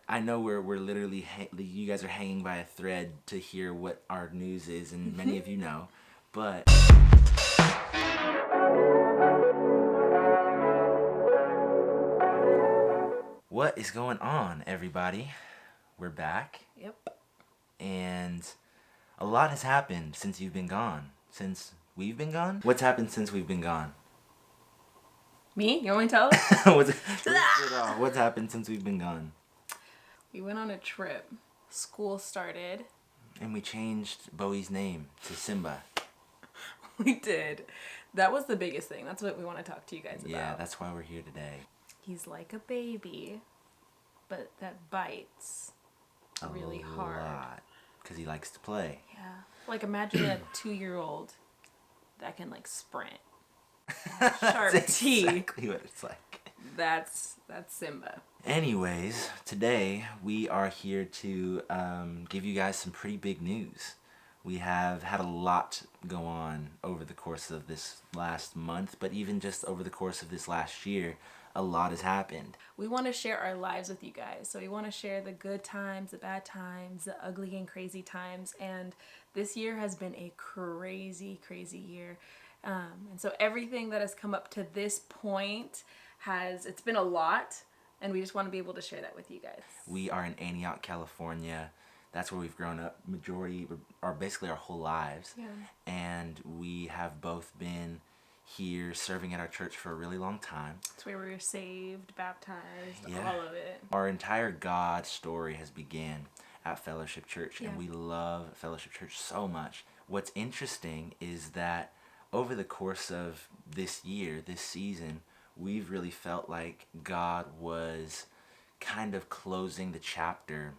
I know we're literally you guys are hanging by a thread to hear what our news is, and many of you know, but what is going on, everybody? We're back, Yep. and a lot has happened since you've been gone. Since we've been gone? What's happened since we've been gone? Me? You want me to tell? What's happened since we've been gone? We went on a trip. School started. And we changed Bowie's name to Simba. We did. That was the biggest thing. That's what we want to talk to you guys about. Yeah, that's why we're here today. He's like a baby, but that bites really hard. Because he likes to play. Yeah. Like imagine a 2-year-old that can like sprint. Sharp That's teeth. exactly what it's like. That's Simba. Anyways, today we are here to give you guys some pretty big news. We have had a lot go on over the course of this last month, but even just over the course of this last year, a lot has happened. We want to share our lives with you guys. So we want to share the good times, the bad times, the ugly and crazy times. And this year has been a crazy, crazy year. And so everything that has come up to this point it's been a lot. And we just want to be able to share that with you guys. We are in Antioch, California. That's where we've grown up basically our whole lives. Yeah. And we have both been here serving at our church for a really long time. It's where we were saved, baptized, Yeah. all of it. Our entire God story has began at Fellowship Church, and Yeah. we love Fellowship Church so much. What's interesting is that over the course of this year, this season, we've really felt like God was kind of closing the chapter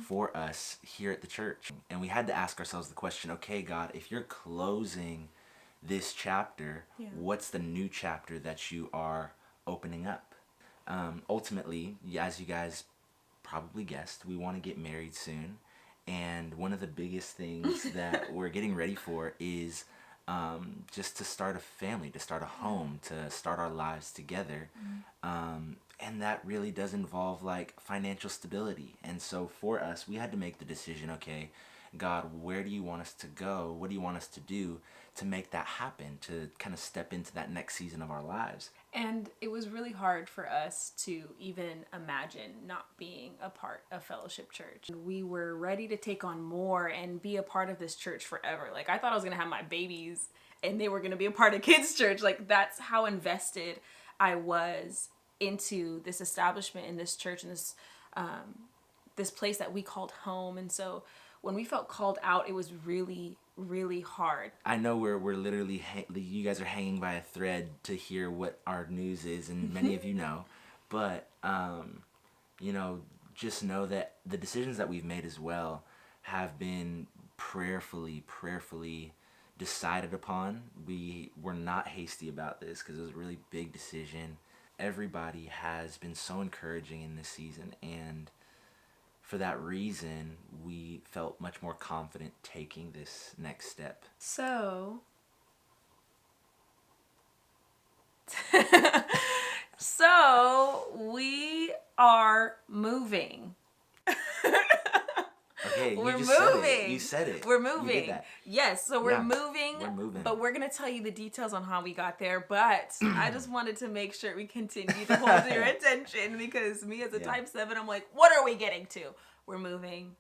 for us here at the church. And we had to ask ourselves the question, okay, God, if you're closing this chapter, Yeah. what's the new chapter that you are opening up? Ultimately, as you guys probably guessed, we want to get married soon. And one of the biggest things that we're getting ready for is just to start a family, to start a home, to start our lives together. And that really does involve like financial stability. And so for us, we had to make the decision, okay, God, where do you want us to go? What do you want us to do to make that happen, to kind of step into that next season of our lives? And it was really hard for us to even imagine not being a part of Fellowship Church. We were ready to take on more and be a part of this church forever. Like I thought I was going to have my babies and they were going to be a part of kids' church. Like that's how invested I was into this establishment in this church and this place that we called home. And so when we felt called out, it was really, really hard. I know we're literally you guys are hanging by a thread to hear what our news is, and many of you know, but just know that the decisions that we've made as well have been prayerfully decided upon. We were not hasty about this because it was a really big decision. Everybody has been so encouraging in this season, and for that reason, we felt much more confident taking this next step. So we are moving. Okay, We're you just moving. said it. You said it. We're You did moving. that. Yes, so we're Yeah, moving. we're moving. But we're going to tell you the details on how we got there. But I just wanted to make sure we continue to hold your attention because me as a type 7, I'm like, what are we getting to? We're moving.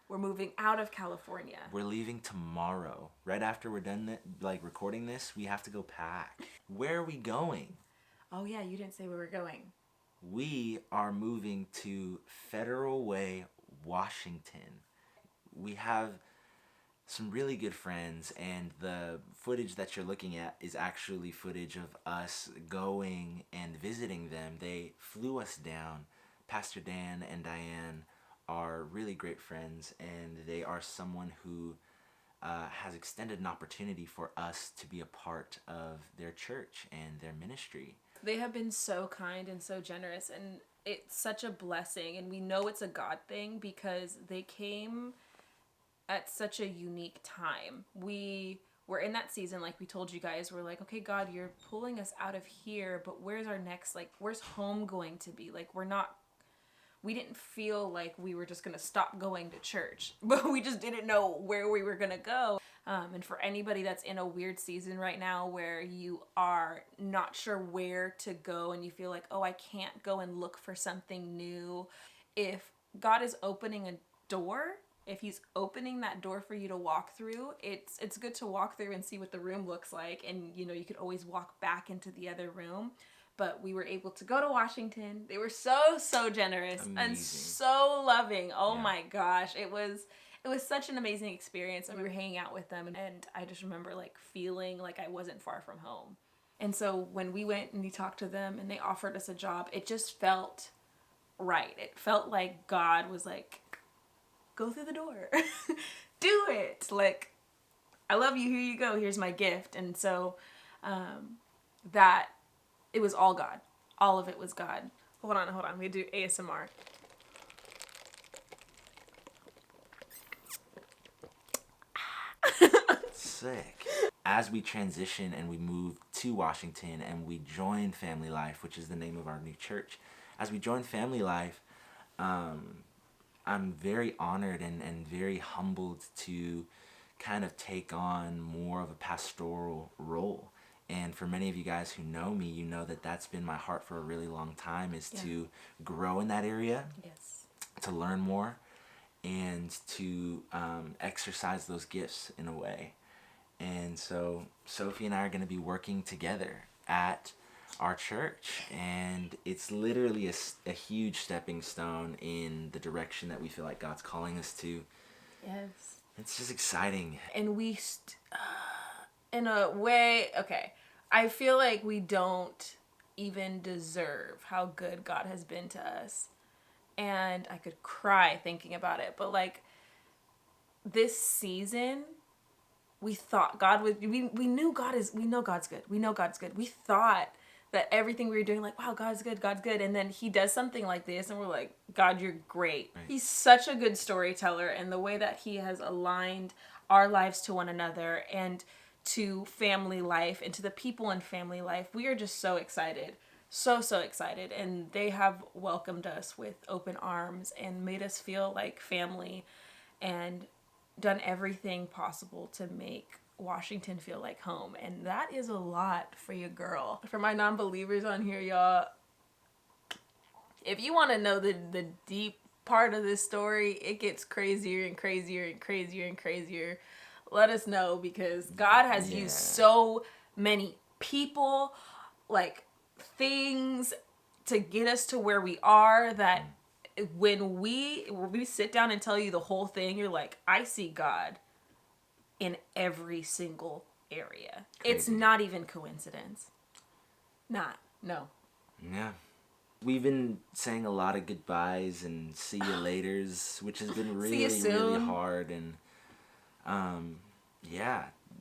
We're moving out of California. We're leaving tomorrow. Right after we're done recording this, we have to go pack. Where are we going? Oh, yeah, you didn't say where we're going. We are moving to Federal Way, Washington. We have some really good friends, and the footage that you're looking at is actually footage of us going and visiting them. They flew us down. Pastor Dan and Diane are really great friends, and they are someone who has extended an opportunity for us to be a part of their church and their ministry. They have been so kind and so generous, and it's such a blessing, and we know it's a God thing because they came at such a unique time. We were in that season, like we told you guys, we're like, okay, God, you're pulling us out of here, but where's our next, where's home going to be? We're not we didn't feel like we were just going to stop going to church, but we just didn't know where we were going to go. And for anybody that's in a weird season right now where you are not sure where to go and you feel like, oh, I can't go and look for something new. If God is opening a door, if he's opening that door for you to walk through, it's good to walk through and see what the room looks like. And, you know, you could always walk back into the other room. But we were able to go to Washington. They were so generous. Amazing. And so loving. Oh my gosh. It was such an amazing experience. And we were hanging out with them. And I just remember like feeling like I wasn't far from home. And so when we went and we talked to them and they offered us a job, it just felt right. It felt like God was like, go through the door. Do it. Like, I love you. Here you go. Here's my gift. And so that it was all God. All of it was God. Hold on. We do ASMR. Sick. As we transition and we move to Washington and we join Family Life, which is the name of our new church, as we join Family Life, I'm very honored and very humbled to kind of take on more of a pastoral role. And for many of you guys who know me, you know that that's been my heart for a really long time, is to grow in that area, to learn more, and to exercise those gifts in a way. And so Sophie and I are going to be working together at our church, and it's literally a huge stepping stone in the direction that we feel like God's calling us to. Yes. It's just exciting. And we, in a way, okay, I feel like we don't even deserve how good God has been to us. And I could cry thinking about it. But like this season, we thought God was, we know God's good. We know God's good. We thought that everything we were doing, like, wow, God's good. And then he does something like this and we're like, God, you're great. Right. He's such a good storyteller, and the way that he has aligned our lives to one another and to Family Life and to the people in Family Life, we are just so excited. So excited. And they have welcomed us with open arms and made us feel like family and done everything possible to make Washington feel like home. And that is a lot for your girl. For my non-believers on here, y'all, if you want to know the deep part of this story, it gets crazier and crazier and crazier and crazier. Let us know, because God has used so many people, like things, to get us to where we are, that when we sit down and tell you the whole thing, you're like, I see God in every single area. Crazy. It's not even coincidence. No. Yeah. We've been saying a lot of goodbyes and see you laters, which has been really hard. And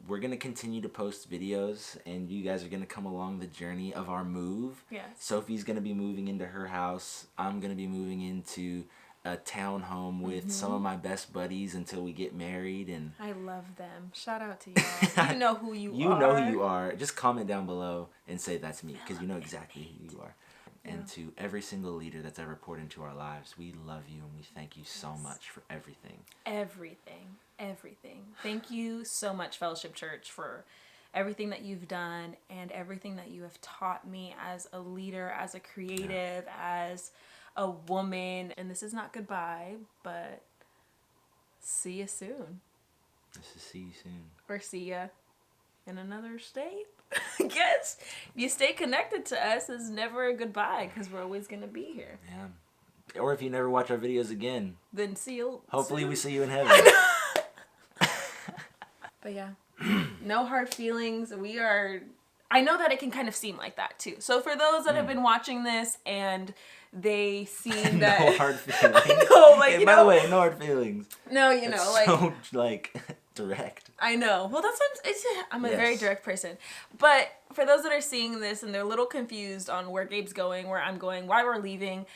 we're going to continue to post videos, and you guys are going to come along the journey of our move. Yes. Sophie's going to be moving into her house. I'm going to be moving into a townhome with some of my best buddies until we get married. And I love them. Shout out to y'all. You know who you are. You know who you are. Just comment down below and say that's me, because you know exactly who you are. Yeah. And to every single leader that's ever poured into our lives, we love you and we thank you so much for everything. Everything. Thank you so much, Fellowship Church, for everything that you've done and everything that you have taught me as a leader, as a creative, as a woman. And this is not goodbye, but see you soon. This is see you soon. Or see ya in another state. I guess if you stay connected to us, it's never a goodbye, because we're always going to be here. Yeah. Or if you never watch our videos again, then see you hopefully soon. We see you in heaven. But yeah, no hard feelings. I know that it can kind of seem like that too. So for those that have been watching this and they see that no hard feelings. I know, like, hey, by the way, no hard feelings. No, you That's know, like so like direct. I know. Well, that's I'm a very direct person. But for those that are seeing this and they're a little confused on where Gabe's going, where I'm going, why we're leaving,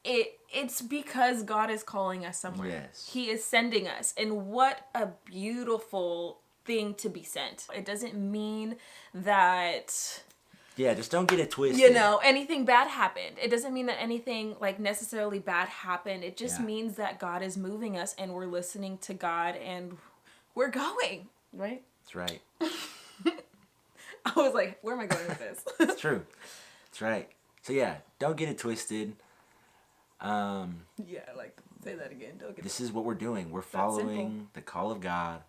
it's because God is calling us somewhere. Yes. He is sending us. And what a beautiful thing to be sent. It doesn't mean that Yeah, just don't get it twisted. You know, anything bad happened. It doesn't mean that anything like necessarily bad happened. It just means that God is moving us and we're listening to God and we're going. Right? That's right. I was like, where am I going with this? It's true. That's right. So yeah, don't get it twisted. Yeah, like, say that again. Don't get This is what we're doing. We're simple. following the call of God,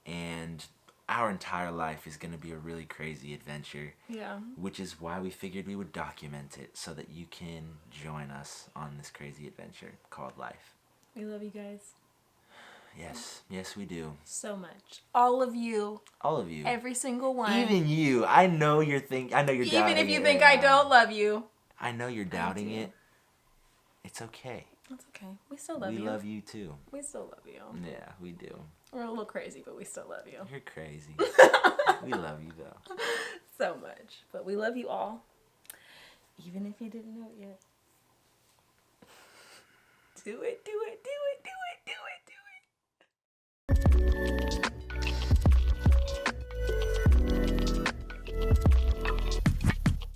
and our entire life is going to be a really crazy adventure. Yeah. Which is why we figured we would document it so that you can join us on this crazy adventure called life. We love you guys Yes, we do. so much. All of you. All of you. Every single one. Even you. I know you're doubting it. Even if you think right I now. don't love you. I know you're doubting do. it. It's okay. That's okay. We still love We you. love you too. We still love you. Yeah, we do. We're a little crazy, but we still love you. You're crazy. We love you though. So much. But we love you all. Even if you didn't know it yet. Do it.